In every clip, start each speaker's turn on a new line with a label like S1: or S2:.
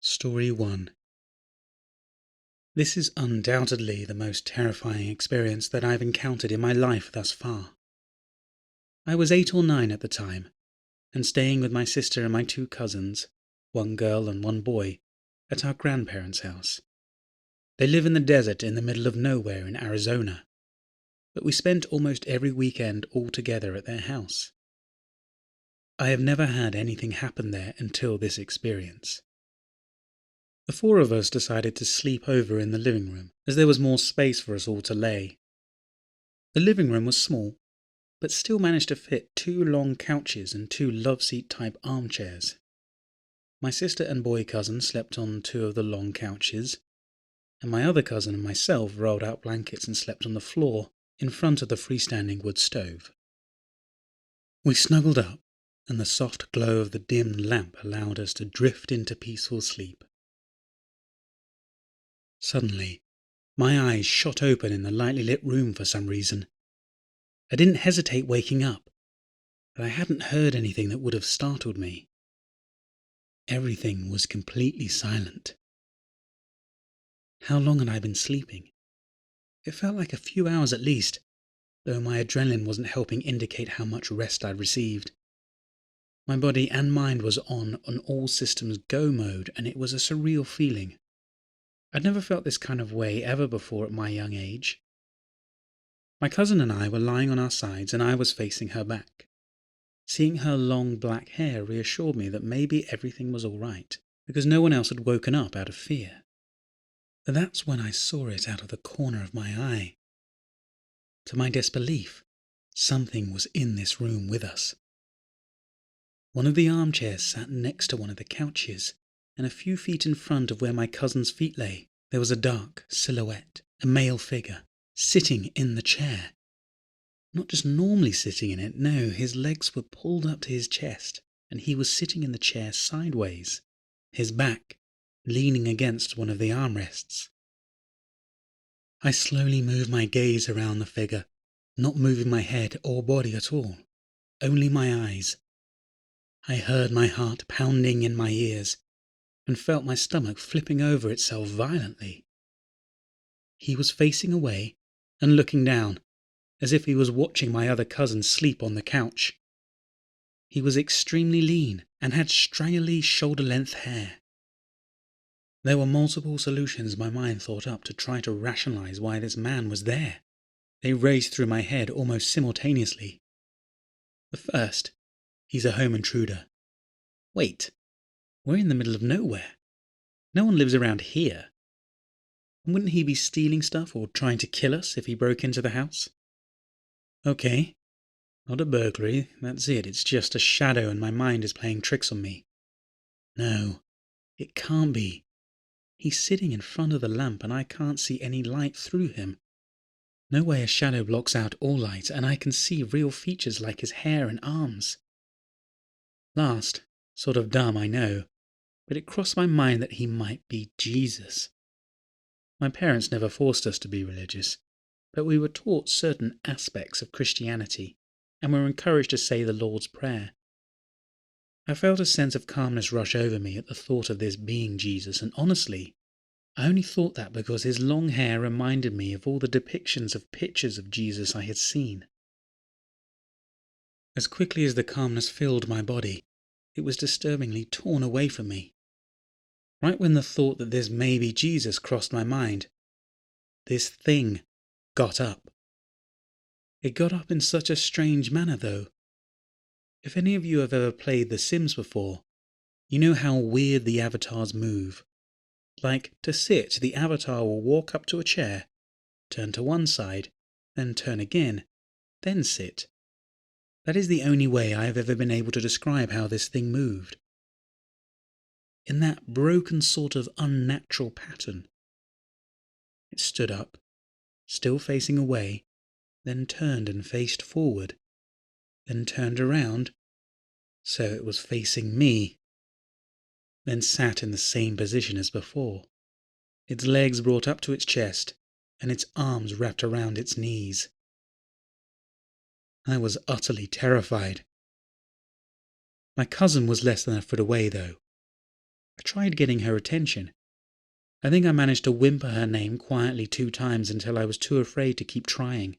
S1: Story 1. This is undoubtedly the most terrifying experience that I've encountered in my life thus far. I was 8 or 9 at the time, and staying with my sister and my 2 cousins, one girl and one boy, at our grandparents' house. They live in the desert in the middle of nowhere in Arizona, but we spent almost every weekend all together at their house. I have never had anything happen there until this experience. The 4 of us decided to sleep over in the living room, as there was more space for us all to lay. The living room was small, but still managed to fit 2 long couches and 2 love-seat type armchairs. My sister and boy cousin slept on 2 of the long couches, and my other cousin and myself rolled out blankets and slept on the floor in front of the freestanding wood stove. We snuggled up, and the soft glow of the dim lamp allowed us to drift into peaceful sleep. Suddenly, my eyes shot open in the lightly lit room for some reason. I didn't hesitate waking up, but I hadn't heard anything that would have startled me. Everything was completely silent. How long had I been sleeping? It felt like a few hours at least, though my adrenaline wasn't helping indicate how much rest I'd received. My body and mind was on an all systems go mode, and it was a surreal feeling. I'd never felt this kind of way ever before at my young age. My cousin and I were lying on our sides, and I was facing her back. Seeing her long black hair reassured me that maybe everything was all right, because no one else had woken up out of fear. But that's when I saw it out of the corner of my eye. To my disbelief, something was in this room with us. One of the armchairs sat next to one of the couches, and a few feet in front of where my cousin's feet lay, there was a dark silhouette, a male figure, sitting in the chair. Not just normally sitting in it, no, his legs were pulled up to his chest, and he was sitting in the chair sideways, his back leaning against one of the armrests. I slowly moved my gaze around the figure, not moving my head or body at all, only my eyes. I heard my heart pounding in my ears, and felt my stomach flipping over itself violently. He was facing away and looking down, as if he was watching my other cousin sleep on the couch. He was extremely lean and had straggly shoulder-length hair. There were multiple solutions my mind thought up to try to rationalize why this man was there. They raced through my head almost simultaneously. The first, he's a home intruder. Wait, we're in the middle of nowhere. No one lives around here. Wouldn't he be stealing stuff or trying to kill us if he broke into the house? Okay, not a burglary, that's it, it's just a shadow and my mind is playing tricks on me. No, it can't be. He's sitting in front of the lamp and I can't see any light through him. No way a shadow blocks out all light, and I can see real features like his hair and arms. Last, sort of dumb, I know, but it crossed my mind that he might be Jesus. My parents never forced us to be religious, but we were taught certain aspects of Christianity, and were encouraged to say the Lord's Prayer. I felt a sense of calmness rush over me at the thought of this being Jesus, and honestly, I only thought that because his long hair reminded me of all the depictions of pictures of Jesus I had seen. As quickly as the calmness filled my body, it was disturbingly torn away from me. Right when the thought that this may be Jesus crossed my mind, this thing got up. It got up in such a strange manner, though. If any of you have ever played The Sims before, you know how weird the avatars move. Like, to sit, the avatar will walk up to a chair, turn to one side, then turn again, then sit. That is the only way I have ever been able to describe how this thing moved. In that broken sort of unnatural pattern. It stood up, still facing away, then turned and faced forward, then turned around, so it was facing me, then sat in the same position as before, its legs brought up to its chest, and its arms wrapped around its knees. I was utterly terrified. My cousin was less than a foot away, though. I tried getting her attention. I think I managed to whimper her name quietly 2 times until I was too afraid to keep trying.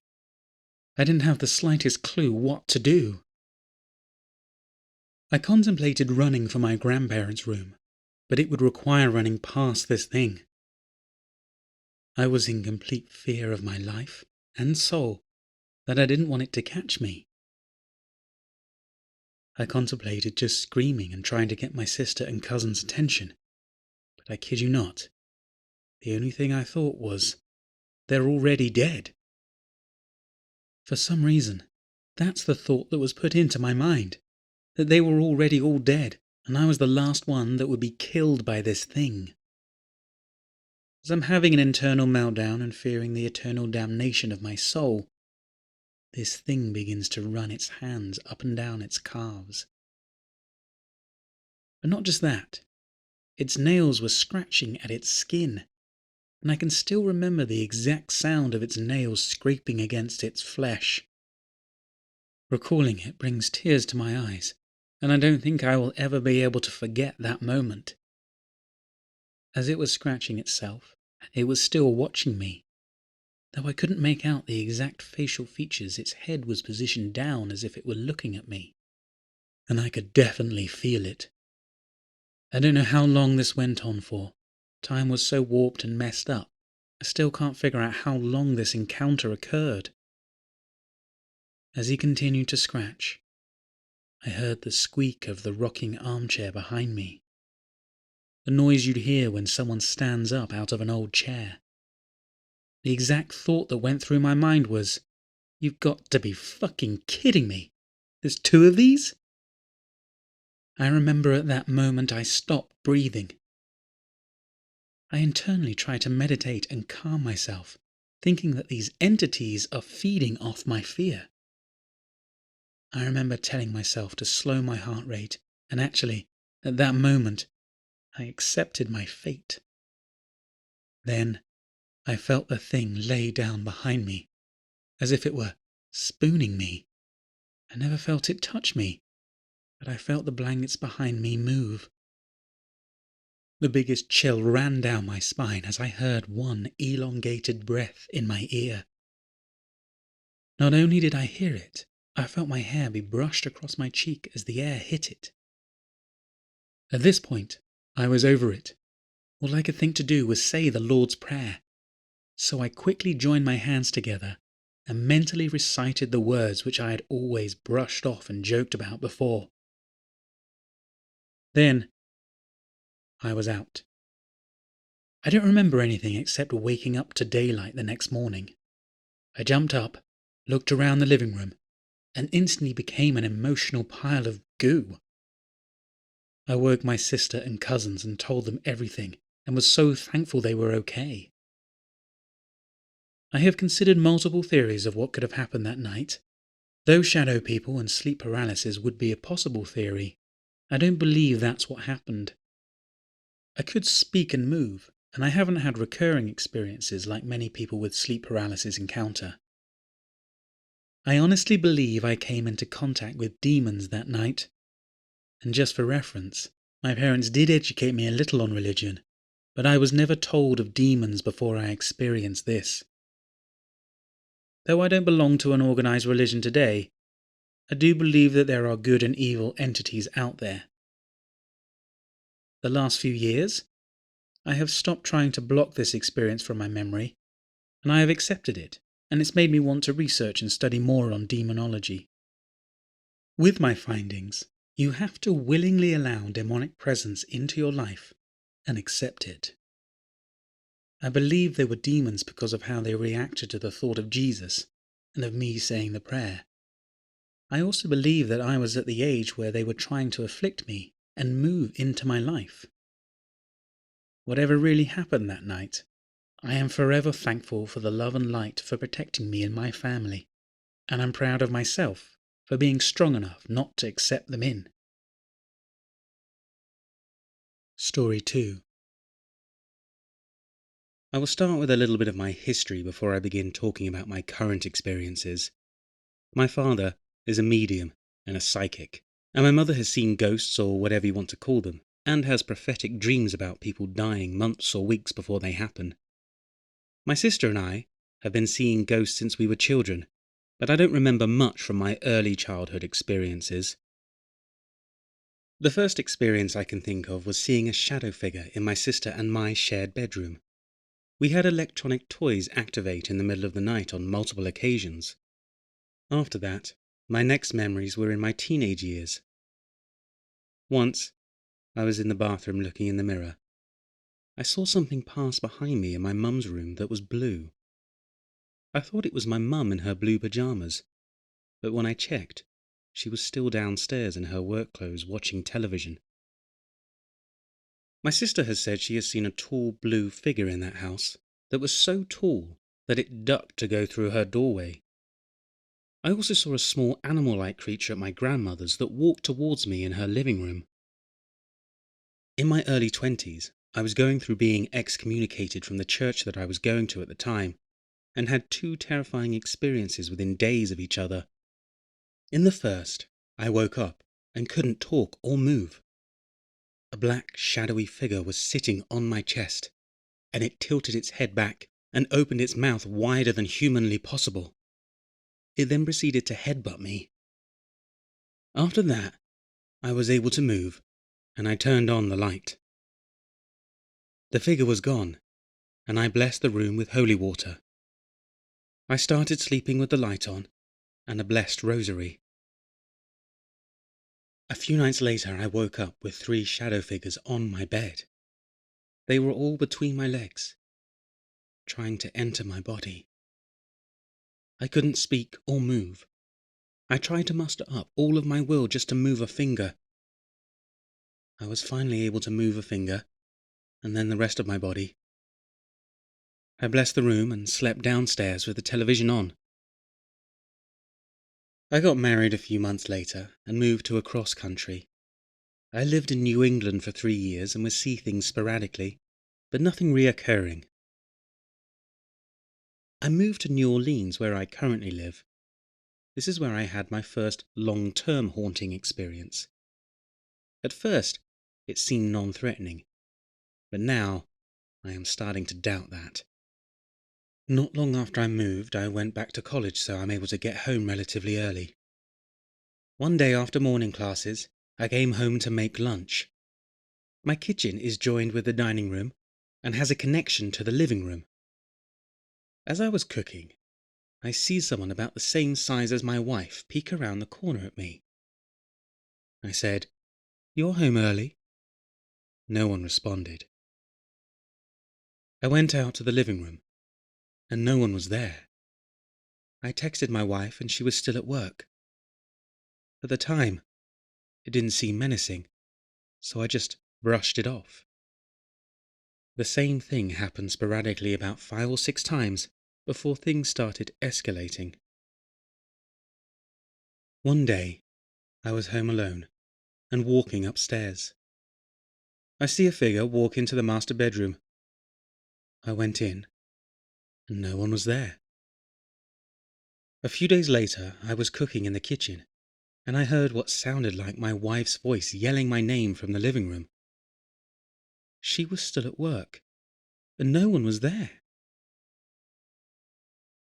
S1: I didn't have the slightest clue what to do. I contemplated running for my grandparents' room, but it would require running past this thing. I was in complete fear of my life and soul that I didn't want it to catch me. I contemplated just screaming and trying to get my sister and cousin's attention, but I kid you not, the only thing I thought was, they're already dead. For some reason, that's the thought that was put into my mind, that they were already all dead, and I was the last one that would be killed by this thing. As I'm having an internal meltdown and fearing the eternal damnation of my soul, this thing begins to run its hands up and down its calves. But not just that. Its nails were scratching at its skin, and I can still remember the exact sound of its nails scraping against its flesh. Recalling it brings tears to my eyes, and I don't think I will ever be able to forget that moment. As it was scratching itself, it was still watching me. Though I couldn't make out the exact facial features, its head was positioned down as if it were looking at me. And I could definitely feel it. I don't know how long this went on for. Time was so warped and messed up. I still can't figure out how long this encounter occurred. As he continued to scratch, I heard the squeak of the rocking armchair behind me. The noise you'd hear when someone stands up out of an old chair. The exact thought that went through my mind was, you've got to be fucking kidding me. There's 2 of these? I remember at that moment I stopped breathing. I internally try to meditate and calm myself, thinking that these entities are feeding off my fear. I remember telling myself to slow my heart rate, and actually, at that moment, I accepted my fate. Then, I felt the thing lay down behind me, as if it were spooning me. I never felt it touch me, but I felt the blankets behind me move. The biggest chill ran down my spine as I heard one elongated breath in my ear. Not only did I hear it, I felt my hair be brushed across my cheek as the air hit it. At this point, I was over it. All I could think to do was say the Lord's Prayer. So I quickly joined my hands together and mentally recited the words which I had always brushed off and joked about before. Then, I was out. I don't remember anything except waking up to daylight the next morning. I jumped up, looked around the living room, and instantly became an emotional pile of goo. I woke my sister and cousins and told them everything, and was so thankful they were okay. I have considered multiple theories of what could have happened that night. Though shadow people and sleep paralysis would be a possible theory, I don't believe that's what happened. I could speak and move, and I haven't had recurring experiences like many people with sleep paralysis encounter. I honestly believe I came into contact with demons that night. And just for reference, my parents did educate me a little on religion, but I was never told of demons before I experienced this. Though I don't belong to an organized religion today, I do believe that there are good and evil entities out there. The last few years, I have stopped trying to block this experience from my memory, and I have accepted it, and it's made me want to research and study more on demonology. With my findings, you have to willingly allow demonic presence into your life and accept it. I believe they were demons because of how they reacted to the thought of Jesus and of me saying the prayer. I also believe that I was at the age where they were trying to afflict me and move into my life. Whatever really happened that night, I am forever thankful for the love and light for protecting me and my family, and I'm proud of myself for being strong enough not to accept them in. Story 2. I will start with a little bit of my history before I begin talking about my current experiences. My father is a medium and a psychic, and my mother has seen ghosts or whatever you want to call them and has prophetic dreams about people dying months or weeks before they happen. My sister and I have been seeing ghosts since we were children, but I don't remember much from my early childhood experiences. The first experience I can think of was seeing a shadow figure in my sister and my shared bedroom. We had electronic toys activate in the middle of the night on multiple occasions. After that, my next memories were in my teenage years. Once, I was in the bathroom looking in the mirror. I saw something pass behind me in my mum's room that was blue. I thought it was my mum in her blue pyjamas, but when I checked, she was still downstairs in her work clothes watching television. My sister has said she has seen a tall blue figure in that house that was so tall that it ducked to go through her doorway. I also saw a small animal-like creature at my grandmother's that walked towards me in her living room. In my early 20s, I was going through being excommunicated from the church that I was going to at the time, and had two terrifying experiences within days of each other. In the first, I woke up and couldn't talk or move. A black, shadowy figure was sitting on my chest, and it tilted its head back and opened its mouth wider than humanly possible. It then proceeded to headbutt me. After that, I was able to move, and I turned on the light. The figure was gone, and I blessed the room with holy water. I started sleeping with the light on, and a blessed rosary. A few nights later I woke up with 3 shadow figures on my bed. They were all between my legs, trying to enter my body. I couldn't speak or move. I tried to muster up all of my will just to move a finger. I was finally able to move a finger, and then the rest of my body. I blessed the room and slept downstairs with the television on. I got married a few months later and moved to a cross country. I lived in New England for 3 years and would see things sporadically, but nothing reoccurring. I moved to New Orleans, where I currently live. This is where I had my first long-term haunting experience. At first, it seemed non-threatening, but now I am starting to doubt that. Not long after I moved, I went back to college, so I'm able to get home relatively early. One day after morning classes, I came home to make lunch. My kitchen is joined with the dining room and has a connection to the living room. As I was cooking, I see someone about the same size as my wife peek around the corner at me. I said, "You're home early?" No one responded. I went out to the living room, and no one was there. I texted my wife, and she was still at work. At the time, it didn't seem menacing, so I just brushed it off. The same thing happened sporadically about 5 or 6 times before things started escalating. One day, I was home alone and walking upstairs. I see a figure walk into the master bedroom. I went in, and no one was there. A few days later, I was cooking in the kitchen, and I heard what sounded like my wife's voice yelling my name from the living room. She was still at work, and no one was there.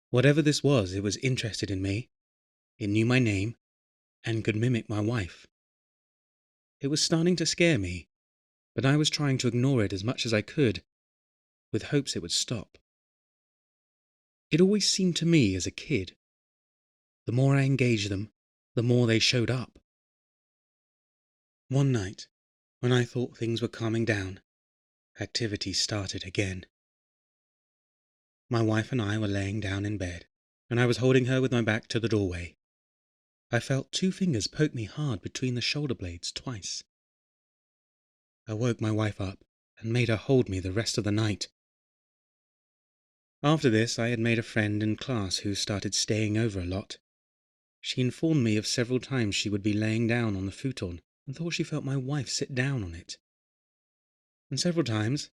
S1: Whatever this was, it was interested in me. It knew my name, and could mimic my wife. It was starting to scare me, but I was trying to ignore it as much as I could, with hopes it would stop. It always seemed to me as a kid, the more I engaged them, the more they showed up. One night, when I thought things were calming down, activity started again. My wife and I were laying down in bed, and I was holding her with my back to the doorway. I felt 2 fingers poke me hard between the shoulder blades twice. I woke my wife up and made her hold me the rest of the night. After this, I had made a friend in class who started staying over a lot. She informed me of several times she would be laying down on the futon and thought she felt my wife sit down on it. And several times,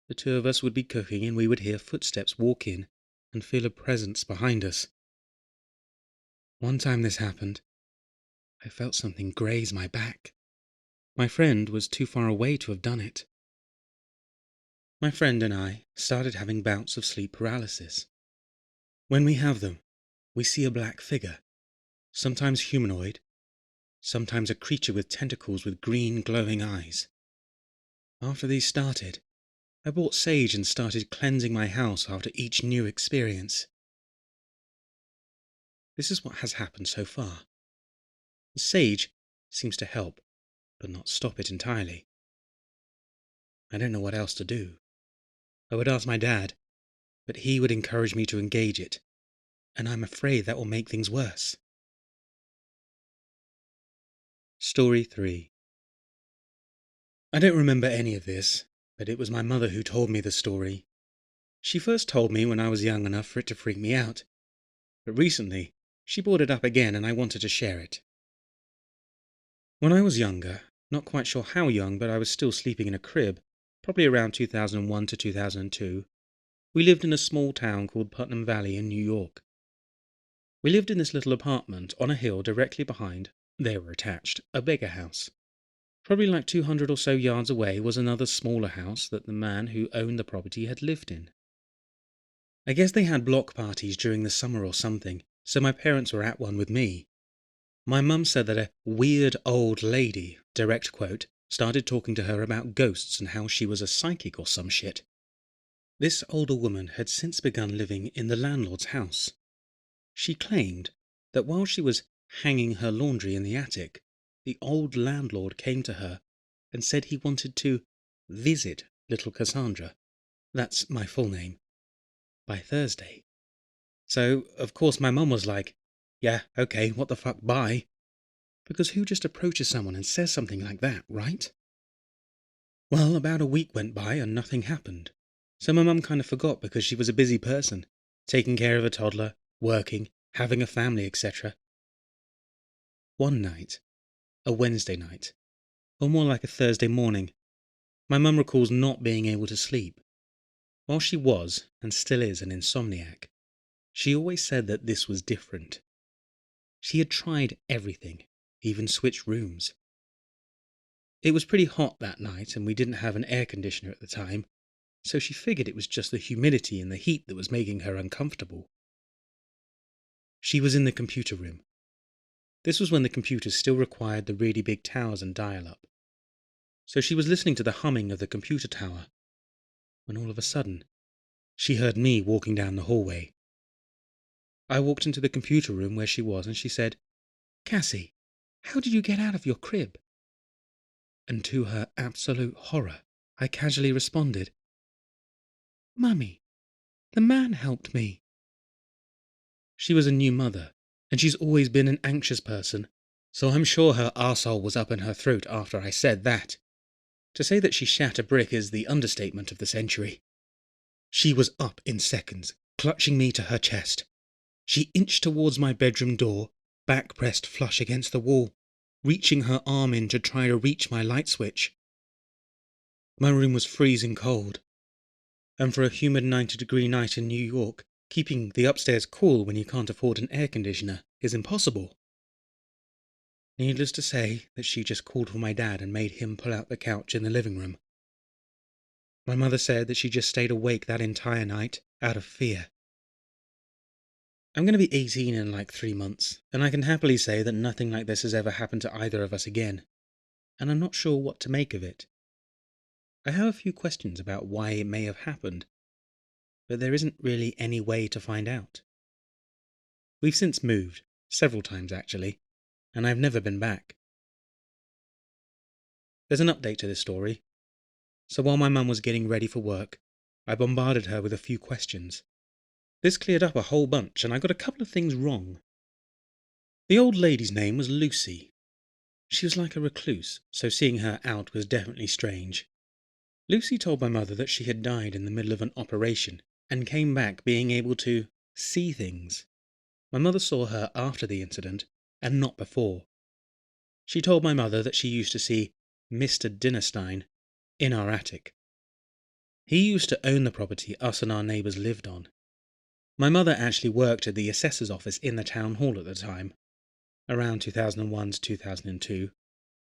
S1: the 2 of us would be cooking and we would hear footsteps walk in and feel a presence behind us. One time this happened, I felt something graze my back. My friend was too far away to have done it. My friend and I started having bouts of sleep paralysis. When we have them, we see a black figure, sometimes humanoid, sometimes a creature with tentacles with green glowing eyes. After these started, I bought sage and started cleansing my house after each new experience. This is what has happened so far. The sage seems to help, but not stop it entirely. I don't know what else to do. I would ask my dad, but he would encourage me to engage it, and I'm afraid that will make things worse. Story 3. I don't remember any of this, but it was my mother who told me the story. She first told me when I was young enough for it to freak me out, but recently she brought it up again and I wanted to share it. When I was younger, not quite sure how young, but I was still sleeping in a crib, probably around 2001 to 2002, we lived in a small town called Putnam Valley in New York. We lived in this little apartment on a hill directly behind, they were attached, a bigger house. Probably like 200 or so yards away was another smaller house that the man who owned the property had lived in. I guess they had block parties during the summer or something, so my parents were at one with me. My mum said that a weird old lady, direct quote, started talking to her about ghosts and how she was a psychic or some shit. This older woman had since begun living in the landlord's house. She claimed that while she was hanging her laundry in the attic, the old landlord came to her and said he wanted to visit little Cassandra, that's my full name, by Thursday. So, of course, my mum was like, yeah, okay, what the fuck, bye? Because who just approaches someone and says something like that, right? Well, about a week went by and nothing happened. So my mum kind of forgot because she was a busy person, taking care of a toddler, working, having a family, etc. One night, a Wednesday night, or more like a Thursday morning, my mum recalls not being able to sleep. While she was, and still is, an insomniac, she always said that this was different. She had tried everything, even switched rooms. It was pretty hot that night and we didn't have an air conditioner at the time, so she figured it was just the humidity and the heat that was making her uncomfortable. She was in the computer room. This was when the computers still required the really big towers and dial-up. So she was listening to the humming of the computer tower, when all of a sudden, she heard me walking down the hallway. I walked into the computer room where she was and she said, "Cassie, how did you get out of your crib?" And to her absolute horror, I casually responded, "Mummy, the man helped me." She was a new mother, and she's always been an anxious person, so I'm sure her arsehole was up in her throat after I said that. To say that she shat a brick is the understatement of the century. She was up in seconds, clutching me to her chest. She inched towards my bedroom door, back pressed flush against the wall, reaching her arm in to try to reach my light switch. My room was freezing cold, and for a humid 90-degree night in New York, keeping the upstairs cool when you can't afford an air conditioner is impossible. Needless to say that she just called for my dad and made him pull out the couch in the living room. My mother said that she just stayed awake that entire night, out of fear. I'm going to be 18 in like 3 months, and I can happily say that nothing like this has ever happened to either of us again, and I'm not sure what to make of it. I have a few questions about why it may have happened, but there isn't really any way to find out. We've since moved, several times actually, and I've never been back. There's an update to this story. So while my mum was getting ready for work, I bombarded her with a few questions. This cleared up a whole bunch, and I got a couple of things wrong. The old lady's name was Lucy. She was like a recluse, so seeing her out was definitely strange. Lucy told my mother that she had died in the middle of an operation, and came back being able to see things. My mother saw her after the incident, and not before. She told my mother that she used to see Mr. Dinnerstein in our attic. He used to own the property us and our neighbours lived on. My mother actually worked at the assessor's office in the town hall at the time, around 2001 to 2002,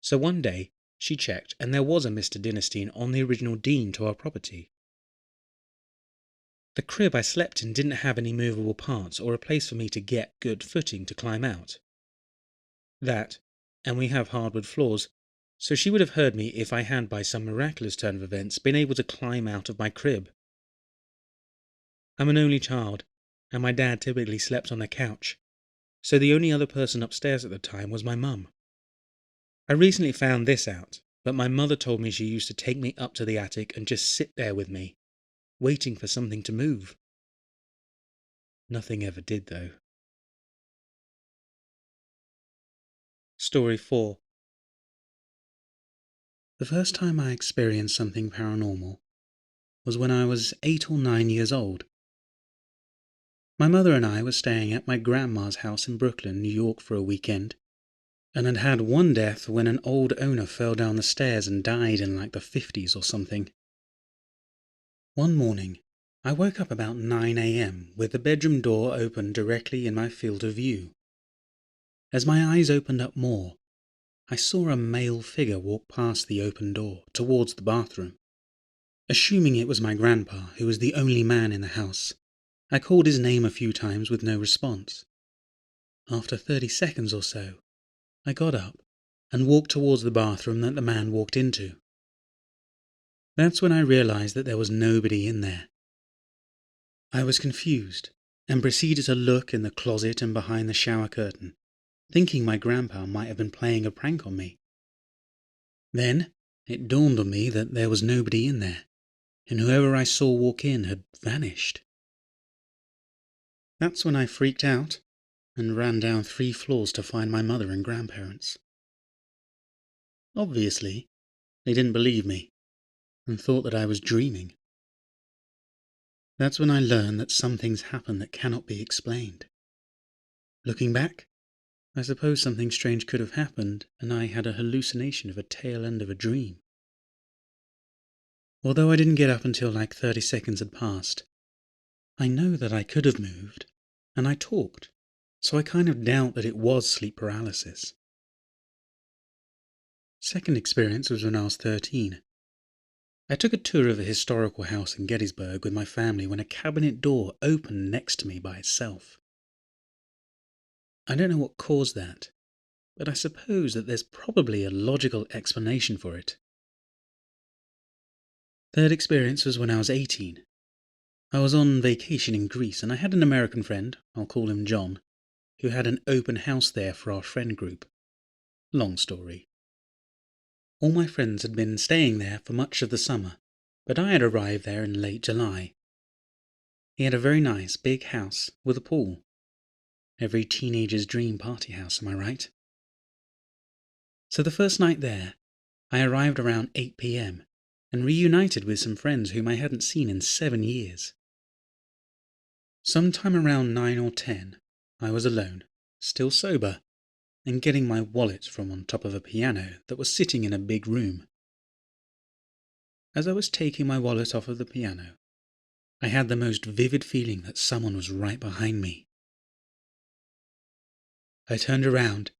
S1: so one day She checked, and there was a Mr. Dinnerstein on the original deed to our property. The crib I slept in didn't have any movable parts or a place for me to get good footing to climb out. That, and we have hardwood floors, so she would have heard me if I had by some miraculous turn of events been able to climb out of my crib. I'm an only child, and my dad typically slept on the couch, so the only other person upstairs at the time was my mum. I recently found this out, but my mother told me she used to take me up to the attic and just sit there with me, waiting for something to move. Nothing ever did, though. Story 4. The first time I experienced something paranormal was when I was 8 or 9 years old. My mother and I were staying at my grandma's house in Brooklyn, New York for a weekend, and had had one death when an old owner fell down the stairs and died in like the 50s or something. One morning, I woke up about 9 a.m. with the bedroom door open directly in my field of view. As my eyes opened up more, I saw a male figure walk past the open door towards the bathroom. Assuming it was my grandpa, who was the only man in the house, I called his name a few times with no response. After 30 seconds or so, I got up and walked towards the bathroom that the man walked into. That's when I realized that there was nobody in there. I was confused and proceeded to look in the closet and behind the shower curtain, thinking my grandpa might have been playing a prank on me. Then it dawned on me that there was nobody in there, and whoever I saw walk in had vanished. That's when I freaked out and ran down 3 floors to find my mother and grandparents. Obviously, they didn't believe me and thought that I was dreaming. That's when I learned that some things happen that cannot be explained. Looking back, I suppose something strange could have happened and I had a hallucination of a tail end of a dream. Although I didn't get up until like 30 seconds had passed, I know that I could have moved, and I talked, so I kind of doubt that it was sleep paralysis. Second experience was when I was 13. I took a tour of a historical house in Gettysburg with my family when a cabinet door opened next to me by itself. I don't know what caused that, but I suppose that there's probably a logical explanation for it. Third experience was when I was 18. I was on vacation in Greece and I had an American friend, I'll call him John, who had an open house there for our friend group. Long story. All my friends had been staying there for much of the summer, but I had arrived there in late July. He had a very nice big house with a pool. Every teenager's dream party house, am I right? So the first night there, I arrived around 8 p.m. and reunited with some friends whom I hadn't seen in 7 years. Sometime around 9 or 10, I was alone, still sober, and getting my wallet from on top of a piano that was sitting in a big room. As I was taking my wallet off of the piano, I had the most vivid feeling that someone was right behind me. I turned around,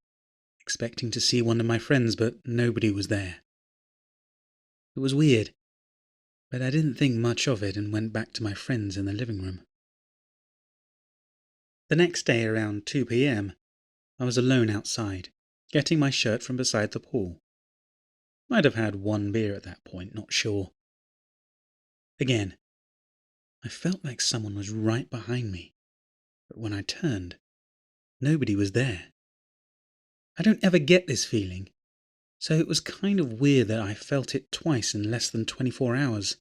S1: expecting to see one of my friends, but nobody was there. It was weird, but I didn't think much of it and went back to my friends in the living room. The next day around 2 p.m, I was alone outside, getting my shirt from beside the pool. Might have had 1 beer at that point, not sure. Again, I felt like someone was right behind me, but when I turned, nobody was there. I don't ever get this feeling, so it was kind of weird that I felt it twice in less than 24 hours.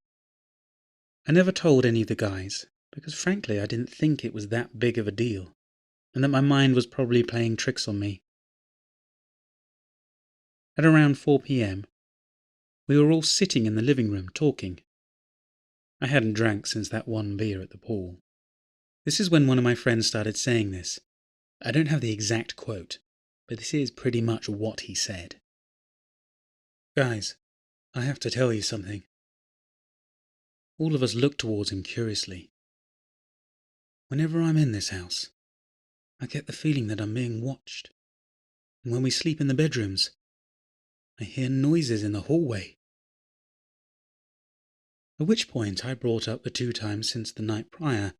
S1: I never told any of the guys, because frankly I didn't think it was that big of a deal, and that my mind was probably playing tricks on me. At around 4 p.m, we were all sitting in the living room talking. I hadn't drank since that 1 beer at the pool. This is when one of my friends started saying this. I don't have the exact quote, but this is pretty much what he said. "Guys, I have to tell you something." All of us looked towards him curiously. "Whenever I'm in this house, I get the feeling that I'm being watched. And when we sleep in the bedrooms, I hear noises in the hallway. At which point I brought up the 2 times since the night prior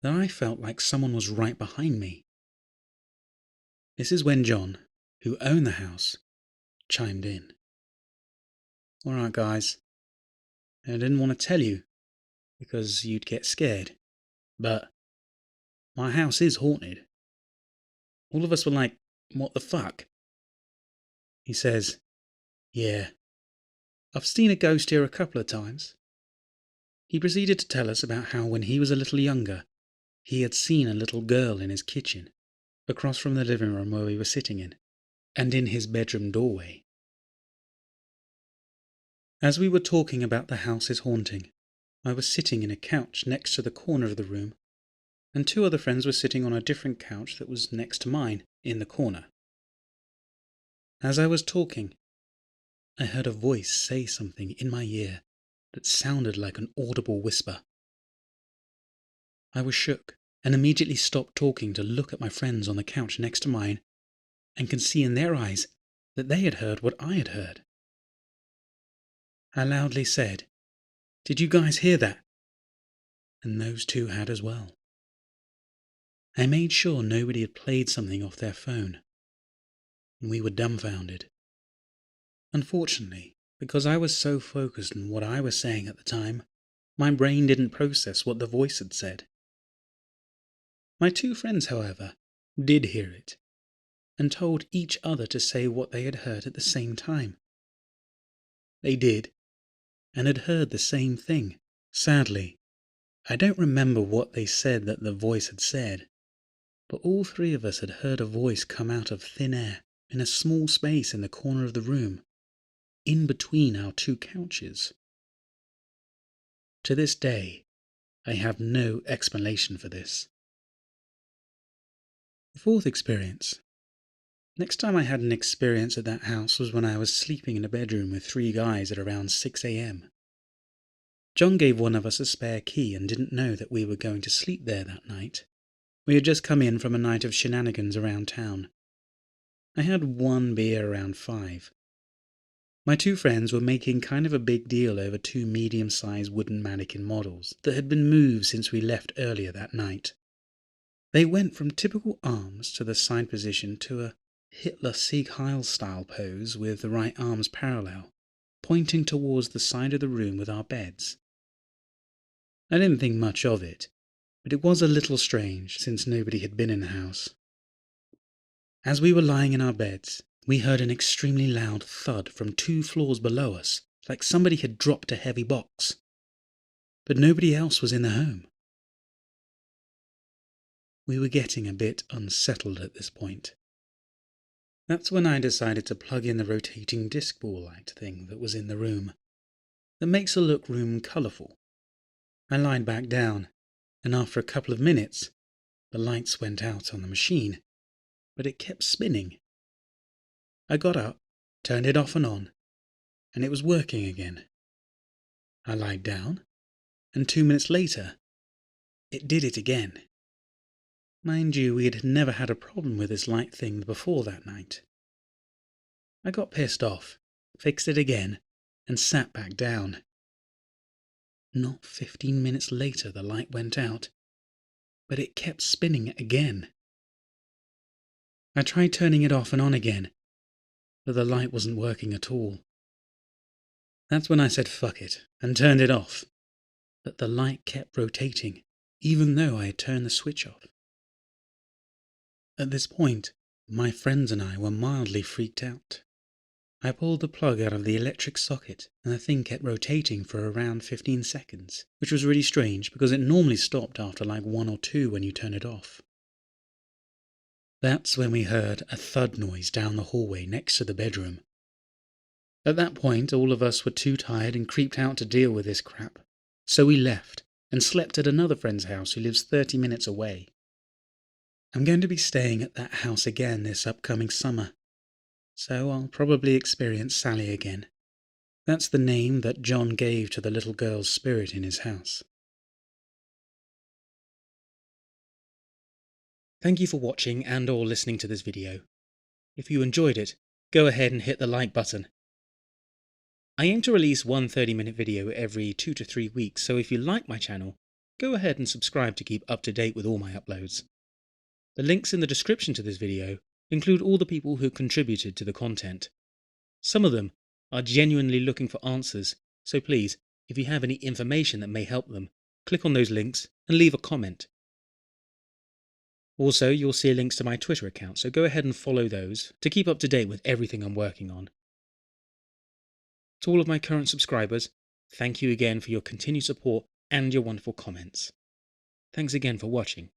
S1: that I felt like someone was right behind me. This is when John, who owned the house, chimed in. "Alright guys, I didn't want to tell you because you'd get scared, but my house is haunted." All of us were like, "What the fuck?" He says, "Yeah, I've seen a ghost here a couple of times." He proceeded to tell us about how when he was a little younger, he had seen a little girl in his kitchen, across from the living room where we were sitting in, and in his bedroom doorway. As we were talking about the house's haunting, I was sitting in a couch next to the corner of the room, and 2 other friends were sitting on a different couch that was next to mine, in the corner. As I was talking, I heard a voice say something in my ear that sounded like an audible whisper. I was shook and immediately stopped talking to look at my friends on the couch next to mine, and can see in their eyes that they had heard what I had heard. I loudly said, "Did you guys hear that?" And those 2 had as well. I made sure nobody had played something off their phone, and we were dumbfounded. Unfortunately, because I was so focused on what I was saying at the time, my brain didn't process what the voice had said. My 2 friends, however, did hear it, and told each other to say what they had heard at the same time. They did, and had heard the same thing. Sadly, I don't remember what they said that the voice had said, but all 3 of us had heard a voice come out of thin air in a small space in the corner of the room, in between our 2 couches. To this day, I have no explanation for this. The 4th experience. Next time I had an experience at that house was when I was sleeping in a bedroom with 3 guys at around 6 a.m. John gave one of us a spare key and didn't know that we were going to sleep there that night. We had just come in from a night of shenanigans around town. I had 1 beer around 5. My 2 friends were making kind of a big deal over 2 medium-sized wooden mannequin models that had been moved since we left earlier that night. They went from typical arms to the side position to a Hitler Sieg Heil style pose with the right arms parallel, pointing towards the side of the room with our beds. I didn't think much of it, but it was a little strange since nobody had been in the house. As we were lying in our beds, we heard an extremely loud thud from 2 floors below us, like somebody had dropped a heavy box. But nobody else was in the home. We were getting a bit unsettled at this point. That's when I decided to plug in the rotating disc ball light thing that was in the room, that makes a look room colourful. I lied back down, and after a couple of minutes, the lights went out on the machine, but it kept spinning. I got up, turned it off and on, and it was working again. I lied down, and 2 minutes later, it did it again. Mind you, we had never had a problem with this light thing before that night. I got pissed off, fixed it again, and sat back down. Not 15 minutes later the light went out, but it kept spinning again. I tried turning it off and on again, but the light wasn't working at all. That's when I said fuck it, and turned it off, but the light kept rotating, even though I had turned the switch off. At this point, my friends and I were mildly freaked out. I pulled the plug out of the electric socket, and the thing kept rotating for around 15 seconds, which was really strange because it normally stopped after like 1 or 2 when you turn it off. That's when we heard a thud noise down the hallway next to the bedroom. At that point, all of us were too tired and creeped out to deal with this crap, so we left and slept at another friend's house who lives 30 minutes away. I'm going to be staying at that house again this upcoming summer, so I'll probably experience Sally again. That's the name that John gave to the little girl's spirit in his house. Thank you for watching and or listening to this video. If you enjoyed it, go ahead and hit the like button. I aim to release one 30-minute video every 2 to 3 weeks, so if you like my channel, go ahead and subscribe to keep up to date with all my uploads. The links in the description to this video include all the people who contributed to the content. Some of them are genuinely looking for answers, so please, if you have any information that may help them, click on those links and leave a comment. Also, you'll see links to my Twitter account, so go ahead and follow those to keep up to date with everything I'm working on. To all of my current subscribers, thank you again for your continued support and your wonderful comments. Thanks again for watching.